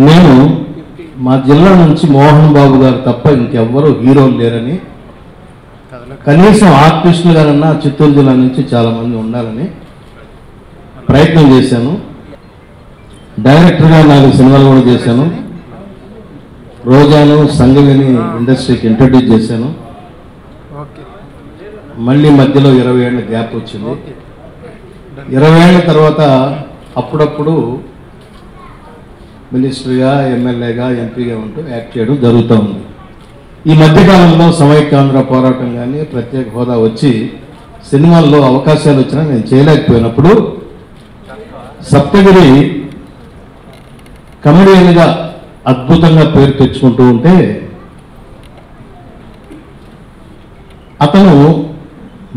నేను మా జిల్లా నుంచి మోహన్ బాబు గారు తప్ప ఇంకెవ్వరూ హీరోలు లేరని, కనీసం ఆర్టిస్టులు గారన్నా చిత్తూరు జిల్లా నుంచి చాలామంది ఉండాలని ప్రయత్నం చేశాను. డైరెక్టర్గా 4 సినిమాలు కూడా చేశాను. రోజాను సంగవిని ఇండస్ట్రీకి ఇంట్రడ్యూస్ చేశాను. మళ్ళీ మధ్యలో 20 ఏళ్ళ గ్యాప్ వచ్చింది. 20 ఏళ్ళ తర్వాత అప్పుడప్పుడు మినిస్టర్గా, ఎమ్మెల్యేగా, ఎంపీగా ఉంటూ యాక్ట్ చేయడం జరుగుతూ ఉంది. ఈ మధ్యకాలంలో సమైక్యాంధ్ర పోరాటం కానీ, ప్రత్యేక హోదా వచ్చి సినిమాల్లో అవకాశాలు వచ్చినా నేను చేయలేకపోయినప్పుడు సప్తగిరి కమెడియన్గా అద్భుతంగా పేరు తెచ్చుకుంటూ ఉంటే అతను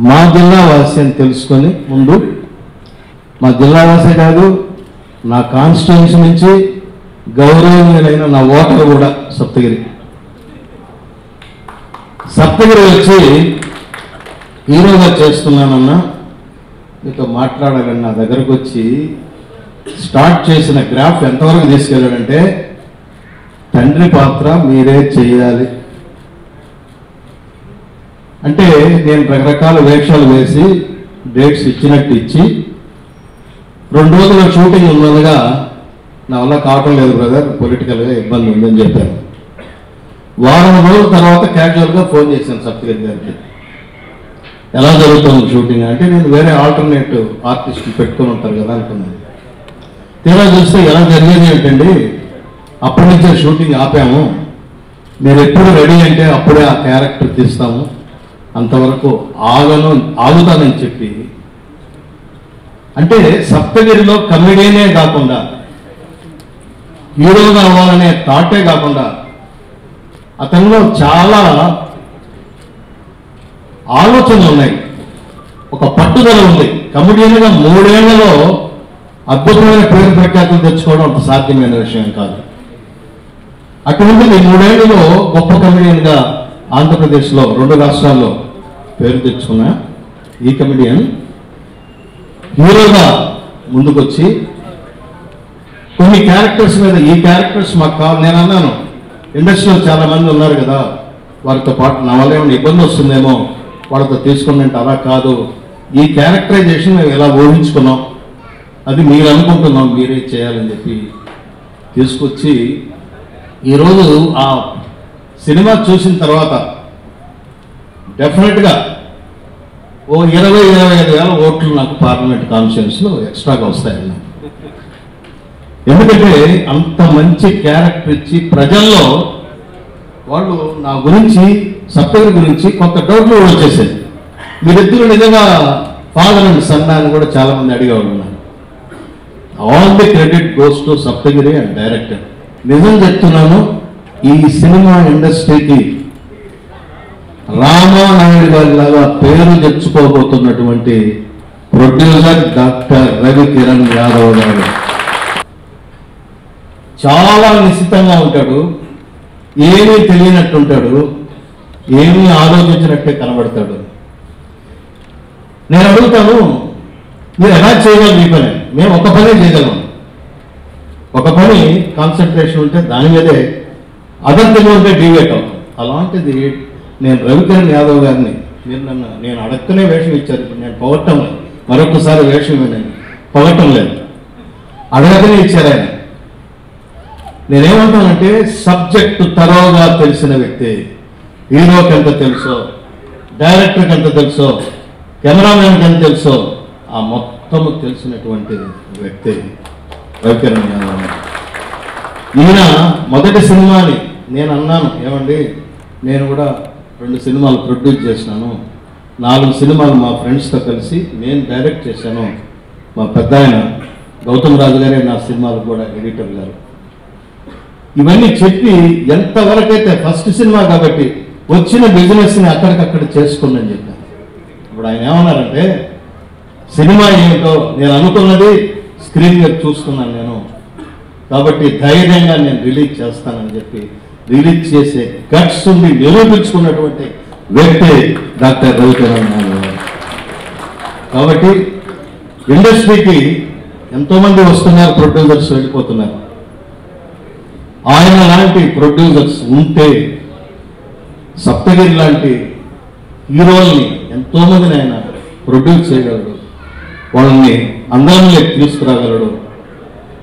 మా జిల్లా వాసి అని తెలుసుకొని ముందు మా జిల్లా వాసే కాదు, నా కాన్స్టిట్యున్సీ నుంచి గౌరవనీయులైన నా ఓటర్ కూడా సప్తగిరి వచ్చి హీరోగా చేస్తున్నానన్నా మీతో మాట్లాడాలని నా దగ్గరకు వచ్చి స్టార్ట్ చేసిన గ్రాఫ్ ఎంతవరకు తీసుకెళ్ళాడంటే, తండ్రి పాత్ర మీరే చేయాలి అంటే నేను రకరకాల వేషాలు వేసి డేట్స్ ఇచ్చినట్టు ఇచ్చి 2 రోజుల షూటింగ్ ఉన్నదిగా నా వల్ల కావటం లేదు బ్రదర్, పొలిటికల్గా ఇబ్బంది ఉందని చెప్పాను. వారం రోజుల తర్వాత క్యాజువల్గా ఫోన్ చేశాను సప్తగిరి గారికి, ఎలా జరుగుతుంది షూటింగ్ అంటే, నేను వేరే ఆల్టర్నేటివ్ ఆర్టిస్ట్ పెట్టుకొని ఉంటారు కదా అనుకున్నాను. తీరా చూస్తే ఎలా జరిగేది ఏంటండి, అప్పటి నుంచే షూటింగ్ ఆపాము, మీరు ఎప్పుడు రెడీ అంటే అప్పుడే ఆ క్యారెక్టర్ తీస్తాము, అంతవరకు ఆగుతానని చెప్పి. అంటే సప్తగిరిలో కమెడీనే కాకుండా, హీరోగా అవ్వాలనే థాటే కాకుండా అతనిలో చాలా ఆలోచనలు ఉన్నాయి, ఒక పట్టుదల ఉంది. కమెడియన్గా 3 ఏళ్లలో అద్భుతమైన పేరు ప్రఖ్యాతులు తెచ్చుకోవడం అంత సాధ్యమైన విషయం కాదు. అటువంటి 3 ఏళ్లలో గొప్ప కమెడియన్గా ఆంధ్రప్రదేశ్లో 2 రాష్ట్రాల్లో పేరు తెచ్చుకున్న ఈ కమెడియన్ హీరోగా ముందుకొచ్చి కొన్ని క్యారెక్టర్స్ మీద, ఈ క్యారెక్టర్స్ మాకు కావాలి, నేను అన్నాను ఇండస్ట్రీలో చాలా మంది ఉన్నారు కదా, వారితో పాటు నా వల్ల ఏమైనా ఇబ్బంది వస్తుందేమో వాళ్ళతో తీసుకున్నట్టు, అలా కాదు, ఈ క్యారెక్టరైజేషన్ మేము ఎలా ఊహించుకున్నాం, అది మీరు అనుకుంటున్నాం, మీరే చేయాలని చెప్పి తీసుకొచ్చి ఈరోజు ఆ సినిమా చూసిన తర్వాత డెఫినెట్గా ఓ 20-25 వేల ఓట్లు నాకు పార్లమెంట్ కాన్స్టిట్యున్సీలో ఎక్స్ట్రాగా వస్తాయన్న. ఎందుకంటే అంత మంచి క్యారెక్టర్ ఇచ్చి ప్రజల్లో వాళ్ళు నా గురించి, సప్తగిరి గురించి కొంత డౌట్లు వచ్చేసేది. మీరిద్దరు నిజంగా ఫాదర్ అండ్ సన్ అని కూడా చాలా మంది అడిగేవాళ్ళు ఉన్నారు. All the credit goes to Saptagiri and director. నిజం చెప్తున్నాను, ఈ సినిమా ఇండస్ట్రీకి రామానాయుడు గారి లాగా పేరు తెచ్చుకోబోతున్నటువంటి ప్రొడ్యూసర్ డాక్టర్ రవి కిరణ్ యాదవ్ గారు. చాలా నిశ్చితంగా ఉంటాడు, ఏమీ తెలియనట్టు ఉంటాడు, ఏమీ ఆలోచించినట్టే కనబడతాడు. నేను అడుగుతాను, మీరు ఎలా చేయగలరు ఈ పని? మేము ఒక పనే చేయగలం, ఒక పని కాన్సన్ట్రేషన్ ఉంటే దాని మీదే, అదర్థంగా ఉంటే డివేట్ అవుతాం. అలాంటిది నేను రవికిరణ్ యాదవ్ గారిని, మీరు నేను అడక్కనే వేషం ఇచ్చారు, ఇప్పుడు నేను పొగట్టం లేదు, మరొకసారి వేషం నేను పొగట్టం లేదు, అడగకనే ఇచ్చారు ఆయన. నేనేమంటానంటే సబ్జెక్టు తరోగా తెలిసిన వ్యక్తి, హీరోకి ఎంత తెలుసో, డైరెక్టర్కి ఎంత తెలుసో, కెమెరామెన్కి ఎంత తెలుసో, ఆ మొత్తము తెలిసినటువంటి వ్యక్తి రవికిరణ్ యాదవ్. ఈయన మొదటి సినిమాని నేను అన్నాను, ఏమండి నేను కూడా 2 సినిమాలు ప్రొడ్యూస్ చేసినాను, 4 సినిమాలు మా ఫ్రెండ్స్తో కలిసి నేను డైరెక్ట్ చేశాను, మా పెద్ద ఆయన గౌతమ్ రాజు గారే నా సినిమాలు కూడా ఎడిటర్ గారు. ఇవన్నీ చెప్పి ఎంతవరకైతే ఫస్ట్ సినిమా కాబట్టి వచ్చిన బిజినెస్ని అక్కడికక్కడ చేసుకుందని చెప్పాను. ఇప్పుడు ఆయన ఏమన్నారంటే, సినిమా ఏమిటో నేను అనుకున్నది స్క్రీన్ మీద చూస్తున్నాను నేను, కాబట్టి ధైర్యంగా నేను రిలీజ్ చేస్తానని చెప్పి రిలీజ్ చేసే గట్స్ ఉండి నిరూపించుకున్నటువంటి వ్యక్తి డాక్టర్ రవికిరణ్ యాదవ్ గారు. కాబట్టి ఇండస్ట్రీకి ఎంతోమంది వస్తున్నారు, ప్రొడ్యూసర్స్ వెళ్ళిపోతున్నారు. ఆయన లాంటి ప్రొడ్యూసర్స్ ఉంటే సప్తగిరి లాంటి హీరోల్ని ఎంతోమందిని ఆయన ప్రొడ్యూస్ చేయగలడు, వాళ్ళని అందంలోకి తీసుకురాగలడు.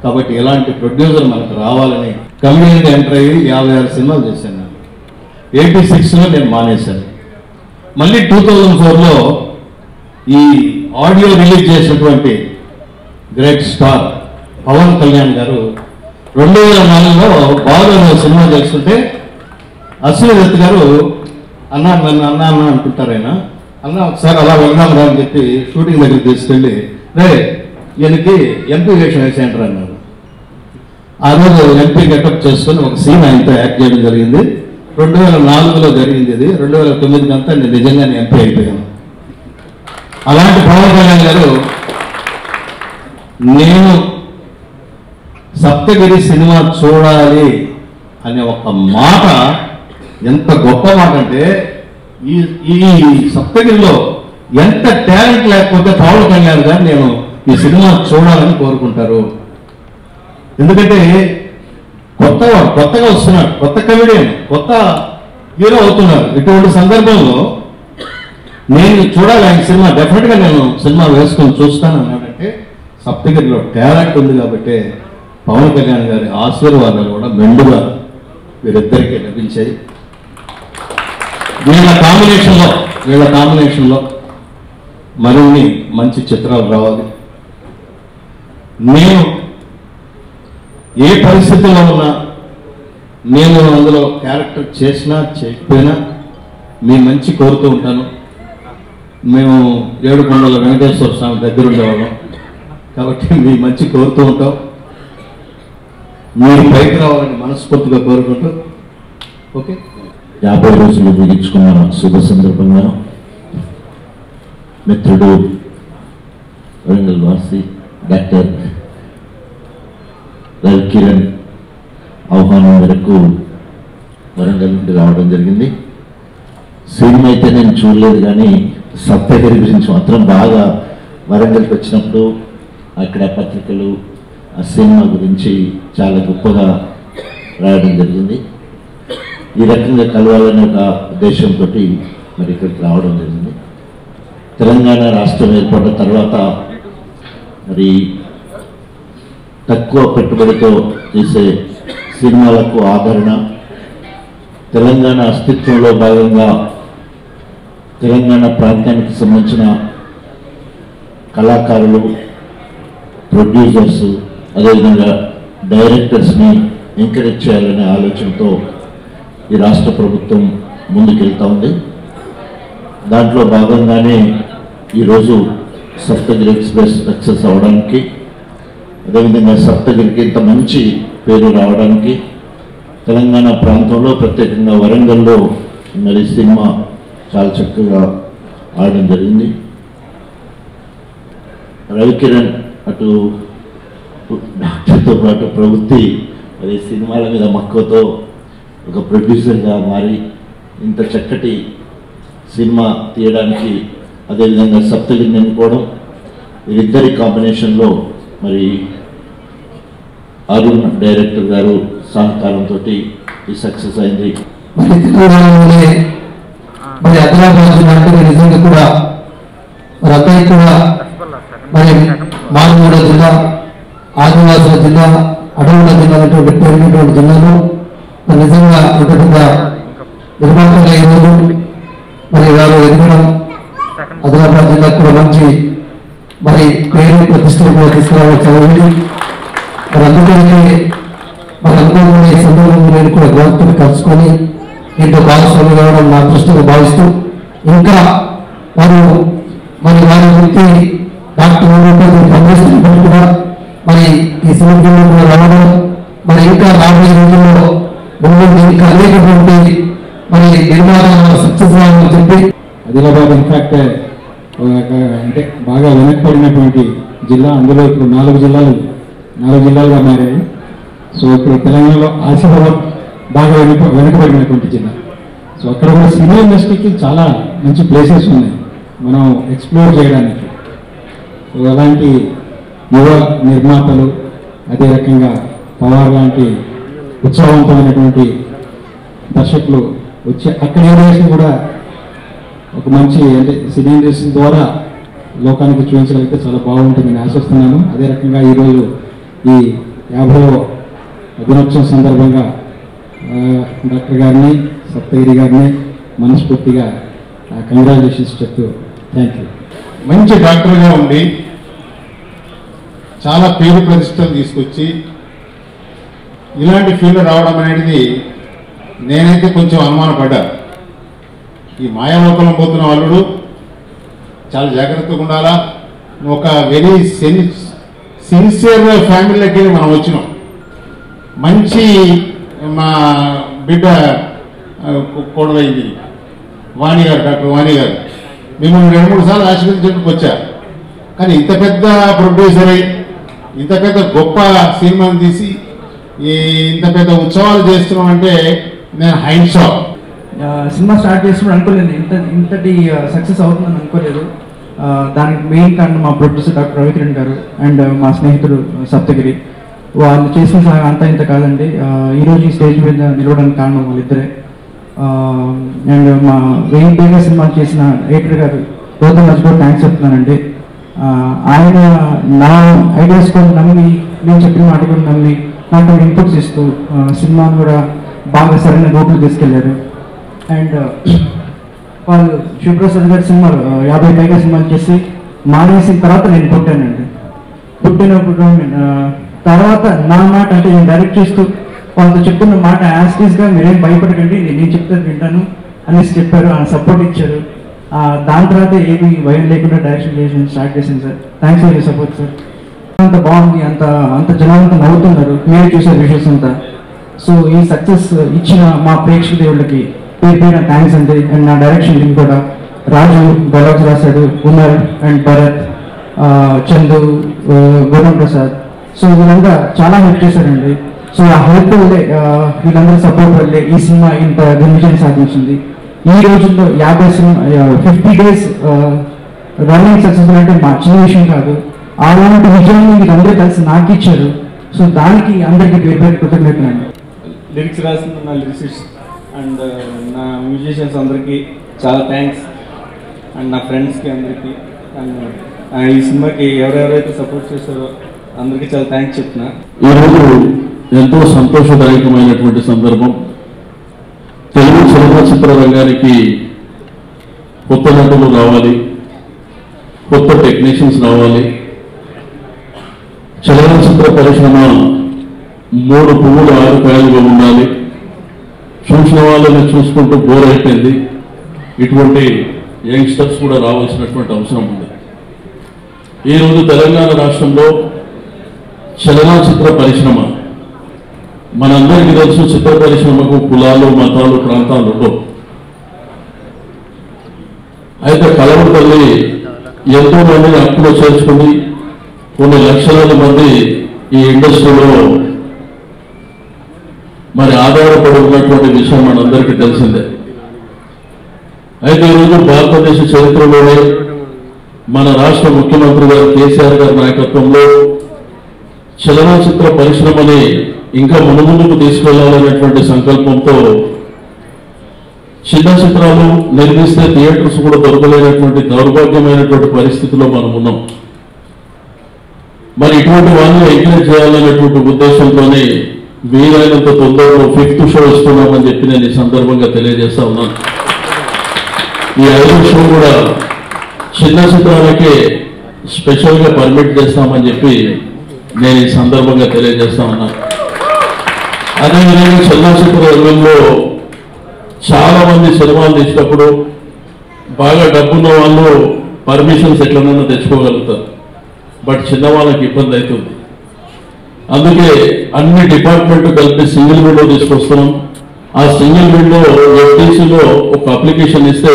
కాబట్టి ఇలాంటి ప్రొడ్యూసర్ మనకు రావాలని కమిటీని ఎంటర్ అయ్యి 56 సినిమాలు చేశాను. 86లో నేను మానేశాను. మళ్ళీ 2004లో ఈ ఆడియో రిలీజ్ చేసినటువంటి గ్రేట్ స్టార్ పవన్ కళ్యాణ్ గారు 2004లో బాగా సినిమా చేస్తుంటే అశ్విని దత్ గారు నన్ను అన్నా అనుకుంటారు ఆయన, అన్న ఒకసారి అలా వెళ్దాం రా అని చెప్పి షూటింగ్ దగ్గరికి తీసుకెళ్ళి రే ఈయనకి ఎంపీ వేషం వేసేయంటారు అన్నారు. ఆ రోజు ఎంపీ గెటప్ చేసుకొని ఒక సీన్ ఆయనతో యాక్ట్ చేయడం జరిగింది. 2004లో జరిగింది ఇది. 2009 అంతా నేను నిజంగానే ఎంపీ అయిపోయాను. అలాంటి పవన్ కళ్యాణ్ గారు నేను సప్తగిరి సినిమా చూడాలి అనే ఒక మాట ఎంత గొప్ప మాట అంటే, ఈ సప్తగిరిలో ఎంత టాలెంట్ లేకపోతే పవన్ కళ్యాణ్ గారు నేను ఈ సినిమా చూడాలని కోరుకుంటారు. ఎందుకంటే కొత్తగా వస్తున్నాడు, కొత్త కమెడియన్, కొత్త హీరో అవుతున్నారు. ఇటువంటి సందర్భంలో నేను చూడాలి ఆయన సినిమా, డెఫినెట్గా నేను సినిమా వేసుకొని చూస్తాను అన్నాడంటే సప్తగిరిలో టాలెంట్ ఉంది. కాబట్టి పవన్ కళ్యాణ్ గారి ఆశీర్వాదాలు కూడా మెండుగా వీరిద్దరికీ లభించాయి. వీళ్ళ కాంబినేషన్లో మరిన్ని మంచి చిత్రాలు రావాలి. నేను ఏ పరిస్థితుల్లో ఉన్నా, నేను అందులో క్యారెక్టర్ చేసినా చేయకపోయినా మీ మంచి కోరుతూ ఉంటాను. మేము ఏడుకొండల వెంకటేశ్వర స్వామి దగ్గర ఉండేవాళ్ళం కాబట్టి మీ మంచి కోరుతూ ఉంటాం. మీరు పైకి రావాలని మనస్ఫూర్తిగా కోరుకుంటూ ఓకే. 50 రోజులు ముగించుకున్న శుభ సందర్భంగా మిత్రుడు వరంగల్ వాసి డాక్టర్ రవికిరణ్ ఆహ్వానం మేరకు వరంగల్ నుండి రావడం జరిగింది. సినిమా అయితే నేను చూడలేదు, కానీ సప్తగిరి గురించి మాత్రం బాగా వరంగల్కి వచ్చినప్పుడు అక్కడ పత్రికలు ఆ సినిమా గురించి చాలా గొప్పగా రాయడం జరిగింది. ఈ రకంగా కలవాలనే ఒక ఉద్దేశంతో మరి ఇక్కడికి రావడం జరిగింది. తెలంగాణ రాష్ట్రం ఏర్పడిన తర్వాత మరి తక్కువ పెట్టుబడితో చేసే సినిమాలకు ఆదరణ, తెలంగాణ అస్తిత్వంలో భాగంగా తెలంగాణ ప్రాంతానికి సంబంధించిన కళాకారులు, ప్రొడ్యూసర్స్, అదేవిధంగా డైరెక్టర్స్ని ఎంకరేజ్ చేయాలనే ఆలోచనతో ఈ రాష్ట్ర ప్రభుత్వం ముందుకెళ్తా ఉంది. దాంట్లో భాగంగానే ఈరోజు సప్తగిరి ఎక్స్ప్రెస్ సక్సెస్ అవడానికి, అదేవిధంగా సప్తగిరికి ఇంత మంచి పేరు రావడానికి, తెలంగాణ ప్రాంతంలో ప్రత్యేకంగా వరంగల్లో మరి సినిమా చాలా చక్కగా ఆడడం జరిగింది. రవికిరణ్ అటు డాక్టర్తో పాటు ప్రవృత్తి మరి సినిమాల మీద మక్కువతో ఒక ప్రొడ్యూసర్గా మారి ఇంత చక్కటి సినిమా తీయడానికి, అదేవిధంగా సప్తగిరిని ఎన్నుకోవడం, వీరిద్దరి కాంబినేషన్లో మరి అరుణ్ డైరెక్టర్ గారు సహకారంతో ఈ సక్సెస్ అయింది. మరి ఆదిలాబాద్ అంటే నిజంగా కూడా మరి అక్కడికి కూడా మరి మారుమూల జిల్లా, ఆదివాసుల జిల్లా, అడవుల జిల్లా అనేటువంటి పేరున్నటువంటి జిల్లాలో మరి నిజంగా ఇంతగా నిర్మాతగా ఈరోజు మరి వారు ఎదగడం, ఆదిలాబాద్ జిల్లాకు కూడా మంచి మరి పేరు ప్రతిష్టలు కూడా తీసుకురావాల్సి ఉంది. మరి అందుకని మరి అనుకోని ఈ సందర్భంలో నేను కూడా గవర్నమెంట్ కలుసుకొని దీంట్లో భాగస్వామి కావడం నా దృష్టిగా భావిస్తూ, ఇంకా వారు మరి వారి వృత్తి డాక్టర్ పనిచేస్తున్నప్పుడు కూడా మరి ఈ సినిమాలో కూడా రావడం, మరి ఇంకా రాబోయే రోజుల్లో ఇంకా అనేకటువంటి మరి నిర్మాణాలు సక్సెస్ అవ్వాలని చెప్పి ఆదిలాబాద్ ఇన్ఫాక్ట్ అంటే బాగా వెనకబడినటువంటి జిల్లా. అందులో ఇప్పుడు 4 జిల్లాలుగా మారాయి. సో ఇప్పుడు తెలంగాణలో ఆసిఫాబాద్ బాగా వెనకబడినటువంటి జిల్లా. సో అక్కడ కూడా సినిమా ఇండస్ట్రీకి చాలా మంచి ప్లేసెస్ ఉన్నాయి మనం ఎక్స్ప్లోర్ చేయడానికి. సో అలాంటి యువ నిర్మాతలు, అదే రకంగా పవార్ లాంటి ఉత్సాహవంతమైనటువంటి దర్శకులు వచ్చి అక్కడ ఏం కూడా ఒక మంచి అంటే సినీ ఇండస్ట్రీ ద్వారా లోకానికి చూపించగలిగితే చాలా బాగుంటుందని ఆశిస్తున్నాను. అదే రకంగా ఈరోజు ఈ 50వ దినోత్సవం సందర్భంగా డాక్టర్ గారిని సప్తగిరి గారిని మనస్ఫూర్తిగా కంగ్రాచులేషన్స్ చెప్తూ థ్యాంక్ యూ. మంచి డాక్టర్గా ఉండి చాలా పేరు ప్రతిష్టలు తీసుకొచ్చి ఇలాంటి ఫీల్డ్ రావడం అనేది నేనైతే కొంచెం అనుమానపడ్డా. ఈ మాయాలోకంలో పోతున్న వాళ్ళు చాలా జాగ్రత్తగా ఉండాలా. ఒక వెరీ సిన్సియర్ ఫ్యామిలీలోకి వెళ్ళి మనం వచ్చినాం. మంచి మా బిడ్డ కోడలైంది వాణి గారు, డాక్టర్ వాణి గారు. మిమ్మల్ని 2-3 సార్లు ఆశీర్వదించడానికి వచ్చారు. కానీ ఇంత పెద్ద ప్రొడ్యూసర్ అయి ఇంత పెద్ద గొప్ప సినిమాని తీసి ఇంత పెద్ద ఉత్సవాలు చేస్తున్నాం అంటే నేను హైండ్ షాక్. సినిమా స్టార్ట్ చేసినప్పుడు అనుకోలేదు ఇంతటి సక్సెస్ అవుతుందని అనుకోలేదు. దానికి మెయిన్ కారణం మా ప్రొడ్యూసర్ డాక్టర్ రవికిరణ్ గారు అండ్ మా స్నేహితుడు సప్తగిరి. వాళ్ళు చేసిన సహాయం అంతా ఇంత కాదండి. ఈరోజు ఈ స్టేజ్ మీద నిలవడానికి కారణం వాళ్ళిద్దరే. అండ్ మా వేరే సినిమాలు చేసిన ఎడిటర్ గారు గౌతమ్ రాజు కూడా థ్యాంక్స్ చెప్తున్నానండి. ఆయన నా ఐడియాస్ కూడా నమ్మి, నేను చెప్పిన మాట కూడా నమ్మి నాకు ఇన్పుట్స్ ఇస్తూ సినిమాను కూడా బాగా సరైన రూట్లో తీసుకెళ్లారు. అండ్ వాళ్ళు శివప్రసాద్ గారి సినిమాలు 50 పైగా సినిమాలు చేసి మానేసిన తర్వాత నేను పుట్టానండి. పుట్టినప్పుడు తర్వాత నా మాట అంటే నేను డైరెక్ట్ చేస్తూ వాళ్ళతో చెప్తున్న మాట యాస్టీస్గా మీరేం భయపడకండి, నేను చెప్తాను వింటాను అనేసి చెప్పారు. ఆయన సపోర్ట్ ఇచ్చారు. దాని తర్వాత ఏమి భయం లేకుండా డైరెక్షన్ చేసి స్టార్ట్ చేసింది sir. Thanks for your support sir. అంత బాగుంది, అంత జనాలంతా నవ్వుతున్నారు, మీరే చూసే విషయస్ అంతా. సో ఈ సక్సెస్ ఇచ్చిన మా ప్రేక్షక దేవుళ్ళకి పేరు థ్యాంక్స్ అండి. అండ్ నా డైరెక్షన్ టీం కూడా రాజు డైలాగ్స్ రాశాడు, ఉమర్ అండ్ భరత్, చందు, గౌతమ్ ప్రసాద్. సో వీళ్ళంతా చాలా హెల్ప్ చేశారండి. సో ఆ హెల్ప్ వల్లే వీళ్ళందరూ సపోర్ట్ వల్లే ఈ సినిమా ఇంత విజయం సాధించింది. ఈ రోజుల్లో 50 days రన్నింగ్ సక్సెస్ఫుల్ అంటే మా చిన్న విషయం కాదు. అలాంటి విజయాన్ని వీళ్ళందరూ కలిసి నాకు ఇచ్చారు. సో దానికి అందరికీ పేరు కృతజ్ఞతలండి. లిరిక్స్ రాసిన నా లిరిసిస్ట్ అండ్ నా మ్యూజిషియన్స్ అందరికీ చాలా థ్యాంక్స్. అండ్ నా ఫ్రెండ్స్కి అందరికీ అండ్ ఈ సినిమాకి ఎవరెవరైతే సపోర్ట్ చేశారో అందరికీ చాలా థ్యాంక్స్ చెప్తున్నా. ఈరోజు ఎంతో సంతోషదాయకమైనటువంటి సందర్భం. తెలుగు చలనచిత్ర రంగానికి కొత్త నటులు రావాలి, కొత్త టెక్నీషియన్స్ రావాలి. చలనచిత్ర పరిశ్రమ 3 పువ్వులు 6 కాయలుగా ఉండాలి. చూసిన వాళ్ళని చూసుకుంటూ బోర్ అయిపోయింది. ఇటువంటి యంగ్స్టర్స్ కూడా రావాల్సినటువంటి అవసరం ఉంది. ఈరోజు తెలంగాణ రాష్ట్రంలో చలనచిత్ర పరిశ్రమ మనందరికీ తెలుసు. చిత్ర పరిశ్రమకు కులాలు, మతాలు, ప్రాంతాలు ఉండవు. అయితే కలవరు తల్లి ఎంతో మందిని అప్పులో చేర్చుకుని కొన్ని లక్షలాది మంది ఈ ఇండస్ట్రీలో మరి ఆధారపడి ఉన్నటువంటి విషయం మనందరికీ తెలిసిందే. అయితే ఈరోజు భారతదేశ చరిత్రలోనే మన రాష్ట్ర ముఖ్యమంత్రి గారు కేసీఆర్ గారి నాయకత్వంలో చలనచిత్ర పరిశ్రమని ఇంకా ముందుకు తీసుకెళ్లాలనేటువంటి సంకల్పంతో చిన్న చిత్రాలు నిర్మిస్తే థియేటర్స్ కూడా దొరకలేనటువంటి దౌర్భాగ్యమైనటువంటి పరిస్థితిలో మనం ఉన్నాం. మరి ఇటువంటి వాళ్ళని ఎంకరేజ్ చేయాలనేటువంటి ఉద్దేశంతోనే వీలైనంత తొందరలో 5th షో ఇస్తున్నామని చెప్పి నేను ఈ సందర్భంగా తెలియజేస్తా ఉన్నాను. ఈ 5వ షో కూడా చిన్న చిత్రాలకే స్పెషల్గా పర్మిట్ చేస్తామని చెప్పి నేను ఈ సందర్భంగా తెలియజేస్తా ఉన్నాను. అదేవిధంగా చలనచిత్ర రంగంలో చాలా మంది సినిమాలు తీసినప్పుడు బాగా డబ్బున్న వాళ్ళు పర్మిషన్స్ ఎట్లనన్నా తెచ్చుకోగలుగుతారు. బట్ చిన్న వాళ్ళకి ఇబ్బంది అవుతుంది. అందుకే అన్ని డిపార్ట్మెంట్ కలిపి సింగిల్ విండో తీసుకొస్తున్నాం. ఆ సింగిల్ విండో ఎఫ్టీసీలో ఒక అప్లికేషన్ ఇస్తే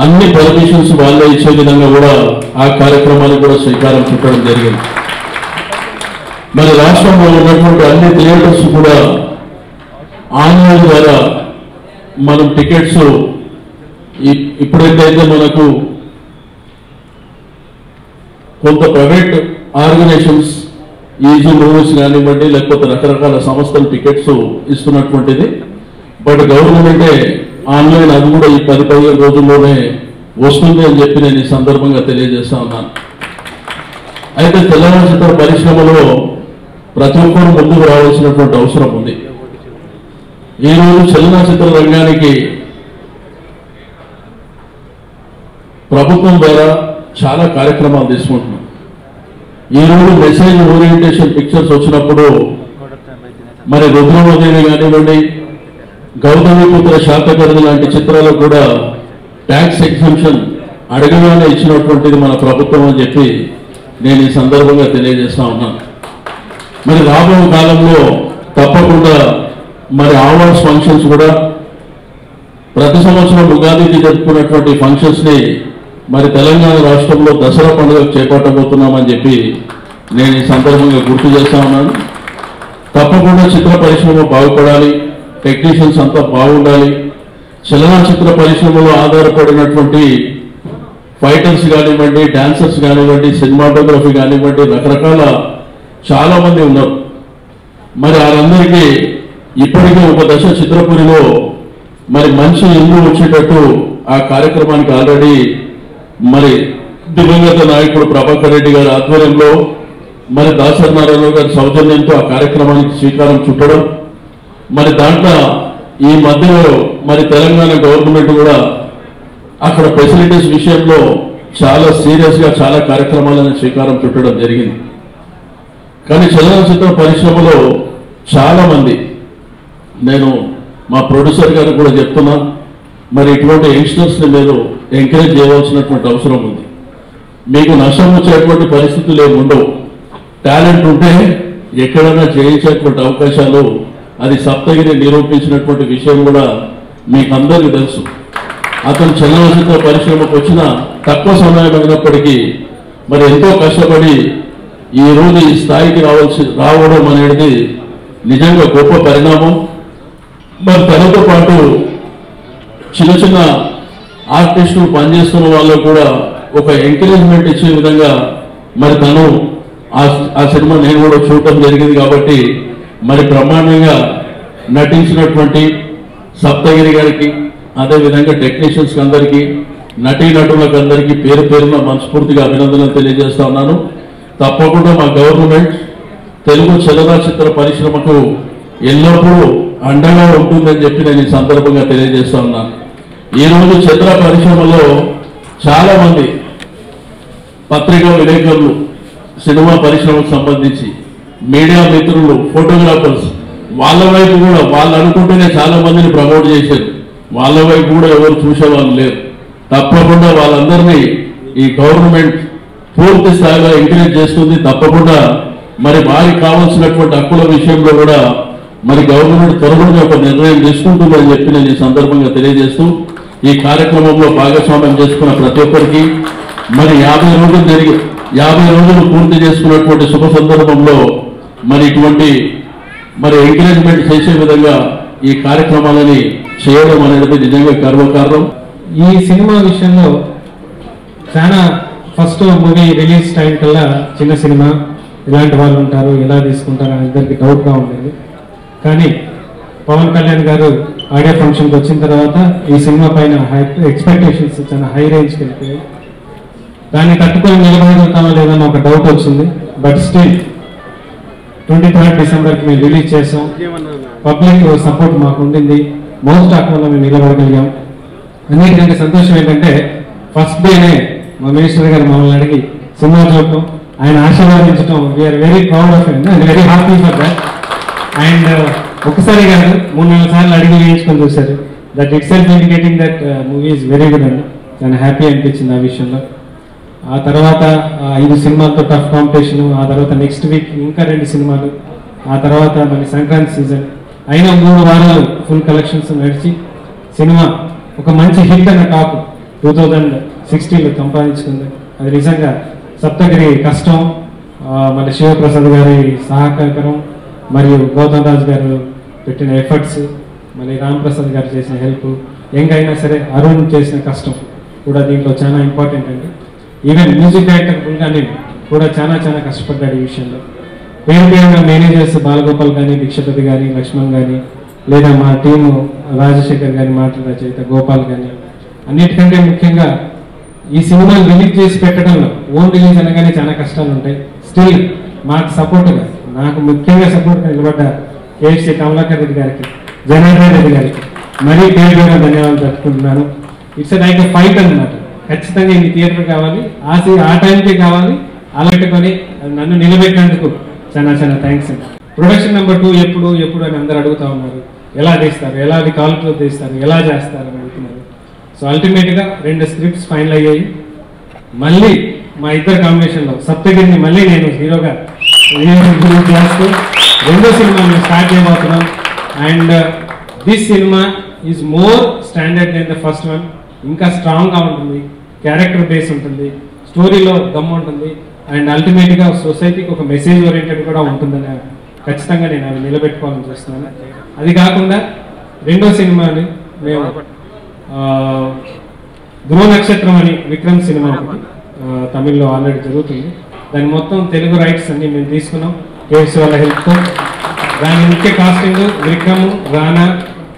అన్ని పర్మిషన్స్ వాళ్ళే ఇచ్చే విధంగా కూడా ఆ కార్యక్రమానికి కూడా శ్రీకారం చుట్టడం జరిగింది. మరి రాష్ట్రంలో ఉన్నటువంటి అన్ని థియేటర్స్ కూడా ఆన్లైన్ ద్వారా మనం టికెట్స్ ఇప్పుడైతే మనకు కొంత ప్రైవేట్ ఆర్గనైజేషన్స్ ఈజీ మూవీస్ కానివ్వండి, లేకపోతే రకరకాల సంస్థలు టికెట్స్ ఇస్తున్నటువంటిది. బట్ గవర్నమెంటే ఆన్లైన్ అది కూడా ఈ 10-15 రోజుల్లోనే వస్తుంది అని చెప్పి నేను ఈ సందర్భంగా తెలియజేస్తా ఉన్నాను. అయితే తెలంగాణ చిత్ర పరిశ్రమలో ప్రతి ఒక్కరు ముందుకు రావాల్సినటువంటి అవసరం ఉంది. ఈరోజు చలనచిత్ర రంగానికి ప్రభుత్వం ద్వారా చాలా కార్యక్రమాలు తీసుకుంటున్నాం. ఈరోజు మెసేజ్ ఓరియంటేషన్ పిక్చర్స్ వచ్చినప్పుడు మరి రుద్రమదేవి కానివ్వండి, గౌతమిపుత్ర శాతకర్ణి లాంటి చిత్రాలకు కూడా ట్యాక్స్ ఎగ్జంప్షన్ అడగగానే ఇచ్చినటువంటిది మన ప్రభుత్వం అని చెప్పి నేను ఈ సందర్భంగా తెలియజేస్తా ఉన్నాను. మరి రాబో కాలంలో తప్పకుండా మరి అవార్డ్స్ ఫంక్షన్స్ కూడా ప్రతి సంవత్సరం ఉగాదికి జరుపుకున్నటువంటి ఫంక్షన్స్ ని మరి తెలంగాణ రాష్ట్రంలో దసరా పండుగ చేపట్టబోతున్నామని చెప్పి నేను ఈ సందర్భంగా గుర్తు చేస్తా ఉన్నాను. తప్పకుండా చిత్ర పరిశ్రమ బాగుపడాలి, టెక్నీషియన్స్ అంతా బాగుండాలి. చలనచిత్ర పరిశ్రమలో ఆధారపడినటువంటి ఫైటర్స్ కానివ్వండి, డాన్సర్స్ కానివ్వండి, సినిమాటోగ్రఫీ కానివ్వండి, రకరకాల చాలా మంది ఉన్నారు. మరి వారందరికీ ఇప్పటికే ఒక దశ చిత్రపురిలో మరి మంచి ఇల్లు వచ్చేటట్టు ఆ కార్యక్రమానికి ఆల్రెడీ మరి దివంగత నాయకుడు ప్రభాకర్ రెడ్డి గారి ఆధ్వర్యంలో మరి దాసరి నారాయణరావు గారి సౌజన్యంతో ఆ కార్యక్రమానికి శ్రీకారం చుట్టడం, మరి దాంట్లో ఈ మధ్యలో మరి తెలంగాణ గవర్నమెంట్ కూడా అక్కడ ఫెసిలిటీస్ విషయంలో చాలా సీరియస్ గా చాలా కార్యక్రమాలను శ్రీకారం చుట్టడం జరిగింది. కానీ చలనచిత్ర పరిశ్రమలో చాలా మంది, నేను మా ప్రొడ్యూసర్ గారికి కూడా చెప్తున్నా, మరి ఇటువంటి యంగ్స్టర్స్ ని మీరు ఎంకరేజ్ చేయవలసినటువంటి అవసరం ఉంది. మీకు నష్టం వచ్చేటువంటి పరిస్థితులు ఏమి ఉండవు. టాలెంట్ ఉంటే ఎక్కడైనా చేయించేటువంటి అవకాశాలు, అది సప్తగిరి నిరూపించినటువంటి విషయం కూడా మీకు అందరికీ తెలుసు. అతను చలనచిత్ర పరిశ్రమకు వచ్చిన తక్కువ సమయం అయినప్పటికీ మరి ఎంతో కష్టపడి ఈ రోజు ఈ స్థాయికి రావడం అనేది నిజంగా గొప్ప పరిణామం. మరి తనతో పాటు చిన్న చిన్న ఆర్టిస్టులు పనిచేస్తున్న వాళ్ళకు కూడా ఒక ఎంకరేజ్మెంట్ ఇచ్చే విధంగా మరి తను ఆ సినిమా నేను కూడా చూడటం జరిగింది. కాబట్టి మరి బ్రహ్మాండంగా నటించినటువంటి సప్తగిరి గారికి, అదేవిధంగా టెక్నీషియన్స్ అందరికీ, నటీనటులకు అందరికీ పేరు పేరున మనస్ఫూర్తిగా అభినందనలు తెలియజేస్తా ఉన్నాను. తప్పకుండా మా గవర్నమెంట్ తెలుగు చలనచిత్ర పరిశ్రమకు ఎల్లప్పుడూ అండగా ఉంటుందని చెప్పి నేను ఈ సందర్భంగా తెలియజేస్తా ఉన్నాను. ఈరోజు చిత్ర పరిశ్రమలో చాలా మంది పత్రికా విలేకరులు, సినిమా పరిశ్రమకు సంబంధించి మీడియా మిత్రులు, ఫోటోగ్రాఫర్స్, వాళ్ళ వైపు కూడా వాళ్ళు అనుకుంటేనే చాలా మందిని ప్రమోట్ చేశారు. వాళ్ళ వైపు కూడా ఎవరు చూసేవాళ్ళు లేరు. తప్పకుండా వాళ్ళందరినీ ఈ గవర్నమెంట్ పూర్తి స్థాయిలో ఎంకరేజ్ చేస్తుంది. తప్పకుండా మరి వారికి కావాల్సినటువంటి హక్కుల విషయంలో కూడా మరి గవర్నమెంట్ త్వరలోనే ఒక నిర్ణయం తీసుకుంటుందని చెప్పి నేను ఈ సందర్భంగా తెలియజేస్తూ, ఈ కార్యక్రమంలో భాగస్వామ్యం చేసుకున్న ప్రతి ఒక్కరికి మరి 50 రోజులు పూర్తి చేసుకున్నటువంటి శుభ సందర్భంలో మరి ఇటువంటి మరి ఎంకరేజ్మెంట్ చేసే విధంగా ఈ కార్యక్రమాలని చేయడం అనేది నిజంగా గర్వకారణం. ఈ సినిమా విషయంలో చాలా ఫస్ట్ మూవీ రిలీజ్ టైం కల్లా చిన్న సినిమా, ఇలాంటి వాళ్ళు ఉంటారు, ఎలా తీసుకుంటారు అని ఇద్దరికి డౌట్గా ఉండేది. కానీ పవన్ కళ్యాణ్ గారు ఆడియో ఫంక్షన్కి వచ్చిన తర్వాత ఈ సినిమా పైన ఎక్స్పెక్టేషన్స్ చాలా హై రేంజ్కి వెళ్ళిపోయాయి. దాన్ని తట్టుకొని నిలబడగలుగుతామా లేదని ఒక డౌట్ వచ్చింది. బట్ స్టిల్ 23 డిసెంబర్కి మేము రిలీజ్ చేసాం. పబ్లిక్ సపోర్ట్ మాకు ఉండింది. మోస్ట్ ఆఫ్ వల్ల మేము నిలబడగలిగాం. అన్నిటికంటే సంతోషం ఏంటంటే ఫస్ట్ డేనే మా మినిస్టర్ గారు మమ్మల్ని అడిగి సినిమా చూడటం, ఆయన ఆశీర్వాదించడం, we are very proud of and and very happy for that. And ఒకసారి కాదు 3-4 సార్లు అడిగి వేయించుకొని చూశారు. That itself indicating that movie is very good అండి. చాలా హ్యాపీ అనిపించింది ఆ విషయంలో. ఆ తర్వాత 5 సినిమాలతో టఫ్ కాంపిటీషన్, ఆ తర్వాత నెక్స్ట్ వీక్ ఇంకా 2 సినిమాలు, ఆ తర్వాత మన సంక్రాంతి సీజన్ అయినా 3 వారాలు ఫుల్ కలెక్షన్స్ నడిచి సినిమా ఒక మంచి హిట్ అన్న టాప్ 2016లో సంపాదించుకుంది. అది నిజంగా సప్తగిరి కష్టం, మన శివప్రసాద్ గారి సహకారం, మరియు గౌతమ్ రాజ్ గారు పెట్టిన ఎఫర్ట్స్, మళ్ళీ రామ్ ప్రసాద్ గారు చేసిన హెల్ప్, యంగ్ అయినా సరే అరుణ్ చేసిన కష్టం కూడా దీంట్లో చాలా ఇంపార్టెంట్ అండి. ఈవెన్ మ్యూజిక్ డైరెక్టర్ కూడా చాలా చాలా కష్టపడ్డాడు ఈ విషయంలో. పేరు పేరుగా మేనేజర్స్ బాలగోపాల్ కానీ, భిక్షపతి కానీ, లక్ష్మణ్ కానీ, లేదా మా టీము రాజశేఖర్ గారి, మాటల రచయిత గోపాల్ కానీ, అన్నిటికంటే ముఖ్యంగా ఈ సినిమాలు రిలీజ్ చేసి పెట్టడంలో ఓన్ రిలీజ్ అనగానే చాలా కష్టాలు ఉంటాయి. స్టిల్ మాకు సపోర్ట్గా, నాకు ముఖ్యంగా సపోర్ట్గా నిలబడ్డ కేఎస్సీ కమలాకర్ రెడ్డి గారికి, జనార్దన్ రెడ్డి గారికి మరీ పేరుగా ధన్యవాదాలు చెప్పుకుంటున్నాను. ఇట్స్ లైక్ ఫైట్ అన్నమాట. ఖచ్చితంగా ఇది థియేటర్ కావాలి, ఆ టైంకే కావాలి, అలా పెట్టుకొని నన్ను నిలబెట్టినందుకు చాలా చాలా థ్యాంక్స్ అండి. ప్రొడక్షన్ నెంబర్ 2 ఎప్పుడు అని అందరు అడుగుతా ఉన్నారు. ఎలా తీస్తారు, ఎలా అది కాల్పులో తీస్తారు, ఎలా చేస్తారు అని అడుగుతున్నారు. సో అల్టిమేట్గా 2 స్క్రిప్ట్స్ ఫైనల్ అయ్యాయి. మళ్ళీ మా ఇద్దరు కాంబినేషన్లో సప్తగిరిని మళ్ళీ నేను హీరోగా చేస్తూ 2వ సినిమా మేము స్టార్ట్ చేయబోతున్నాం. And this cinema is more standard than the first one. ఇంకా స్ట్రాంగ్గా ఉంటుంది, క్యారెక్టర్ బేస్ ఉంటుంది, స్టోరీలో దమ్ము ఉంటుంది, అండ్ అల్టిమేట్గా సొసైటీకి ఒక మెసేజ్ ఓరియంటెడ్ కూడా ఉంటుందని ఖచ్చితంగా నేను అది నిలబెట్టుకోవాలని చూస్తున్నాను. అది కాకుండా 2వ సినిమాని మేము ధ్రువ నక్షత్రం అని విక్రమ్ సినిమా ఒకటి తమిళ్లో ఆల్రెడీ జరుగుతుంది. దాని మొత్తం తెలుగు రైట్స్ అన్ని మేము తీసుకున్నాం కేఎస్సీ వాళ్ళ హెల్ప్తో. దాని ముఖ్య casting Vikram, Rana,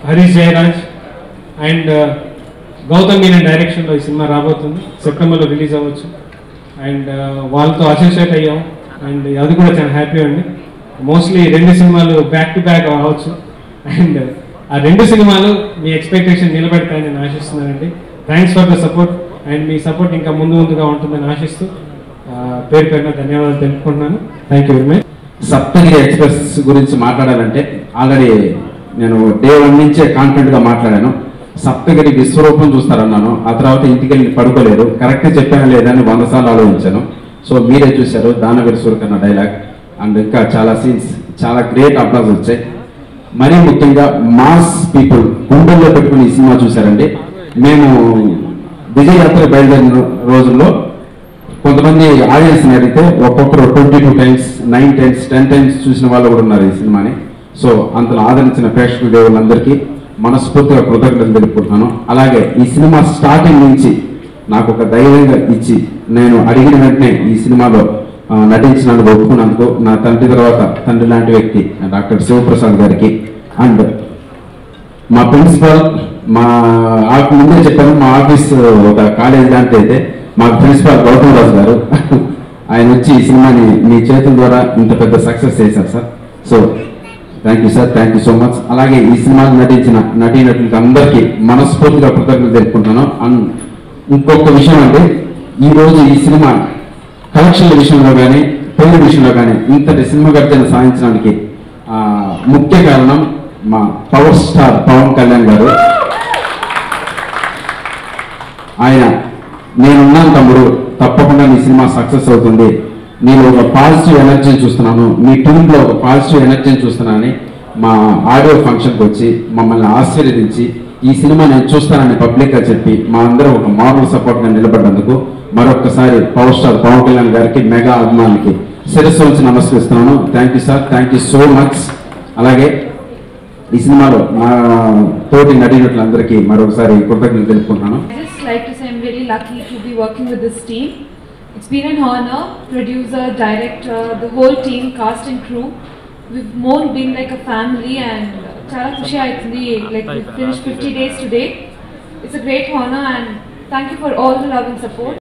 Harish Jayaraj and Gautam Menon డైరెక్షన్లో ఈ సినిమా రాబోతుంది. సెప్టెంబర్లో రిలీజ్ అవ్వచ్చు. అండ్ వాళ్ళతో అసోసియేట్ అయ్యాం. అండ్ అది కూడా చాలా హ్యాపీ అండి. మోస్ట్లీ 2 సినిమాలు బ్యాక్ టు బ్యాక్ అవ్వచ్చు. అండ్ ఆ 2 సినిమాలు మీ ఎక్స్పెక్టేషన్ నిలబెడతాయని నేను ఆశిస్తున్నానండి. Thanks for the support. And మీ సపోర్ట్ ఇంకా ముందుగా ఉంటుందని ఆశిస్తూ పేరు పేరున ధన్యవాదాలు తెలుపుకుంటున్నాను. Thank you very much. Saptagiri express గురించి మాట్లాడాలంటే ఆల్రెడీ నేను డే 1 నుంచే కాన్ఫిడెంట్గా మాట్లాడాను. సప్తగిరి విశ్వరూపం చూస్తారన్నాను. ఆ తర్వాత ఇంటికి వెళ్ళి పడుకోలేదు. కరెక్ట్గా చెప్పాను లేదని 100 సార్లు ఆలోచించాను. సో మీరే చూశారు దానవీర సూరకర్ణ డైలాగ్ అండ్ ఇంకా చాలా సీన్స్, చాలా గ్రేట్ అప్లాజ్ వచ్చాయి. మరీ ముఖ్యంగా మాస్ పీపుల్ గుండెల్లో పెట్టుకుని ఈ సినిమా చూశారండి. మేము విజయయాత్ర బయలుదేరిన రోజుల్లో కొంతమంది ఆడియన్స్ అడిగితే ఒక్కొక్కరు 22 టైమ్స్, 9 టైమ్స్, 10 టైమ్స్ చూసిన వాళ్ళు కూడా ఉన్నారు ఈ సినిమాని. సో అంతలో ఆదరించిన ప్రేక్షకుల దేవుళ్ళందరికీ మనస్ఫూర్తిగా కృతజ్ఞతలు తెలుపుకుంటున్నాను. అలాగే ఈ సినిమా స్టార్టింగ్ నుంచి నాకు ఒక ధైర్యంగా ఇచ్చి నేను అడిగిన వెంటనే ఈ సినిమాలో నటించినందుకు ఒప్పుకున్నందుకు నా తండ్రి తర్వాత తండ్రి లాంటి వ్యక్తి డాక్టర్ శివప్రసాద్ గారికి అండ్ మా ప్రిన్సిపల్, ముందే చెప్పాను మా ఆఫీస్ ఒక కాలేజ్ లాంటి అయితే మా ప్రిన్సిపల్ గౌతమ్ రాజు గారు ఆయన వచ్చి ఈ సినిమాని మీ చేతుల ద్వారా ఇంత పెద్ద సక్సెస్ చేశారు sir. So thank you sir, thank you so much. అలాగే ఈ సినిమాకి నటించిన నటీనటులకి అందరికీ మనస్ఫూర్తిగా కృతజ్ఞతలు తెలుపుకుంటున్నాను. అండ్ ఇంకొక విషయం అంటే ఈరోజు ఈ సినిమా కలెక్షన్ల విషయంలో కానీ పేరు విషయంలో కానీ ఇంతటి సినిమా గర్జన సాధించడానికి ముఖ్య కారణం మా పవర్ స్టార్ పవన్ కళ్యాణ్ గారు. ఆయన నేనున్నాను తమ్ముడు, తప్పకుండా నీ సినిమా సక్సెస్ అవుతుంది, నేను ఒక పాజిటివ్ ఎనర్జీని చూస్తున్నాను, మీ టీంలో ఒక పాజిటివ్ ఎనర్జీని చూస్తున్నానని మా ఆడియో ఫంక్షన్కి వచ్చి మమ్మల్ని ఆశీర్వదించి ఈ సినిమా నేను చూస్తానని పబ్లిక్గా చెప్పి మా అందరూ ఒక మారల్ సపోర్ట్గా నిలబడ్డందుకు మరొకసారి పవర్ స్టార్ పవన్ కళ్యాణ్ గారికి, మెగా అభిమానులకి శిరస్సు వచ్చి నమస్కరిస్తున్నాను. Thank you sir, thank you so much. అలాగే ఈ సినిమాలో నా తోటి నటీనటులందరికీ మరొకసారి కృతజ్ఞతలు తెలుపుకుంటున్నాను. Like to say I'm really lucky to be working with this team. It's been an honor, producer, director, the whole team, cast and crew. We've more been like a family and chala khushi aitundi, like we finished 50 days today. It's a great honor and thank you for all the love and support.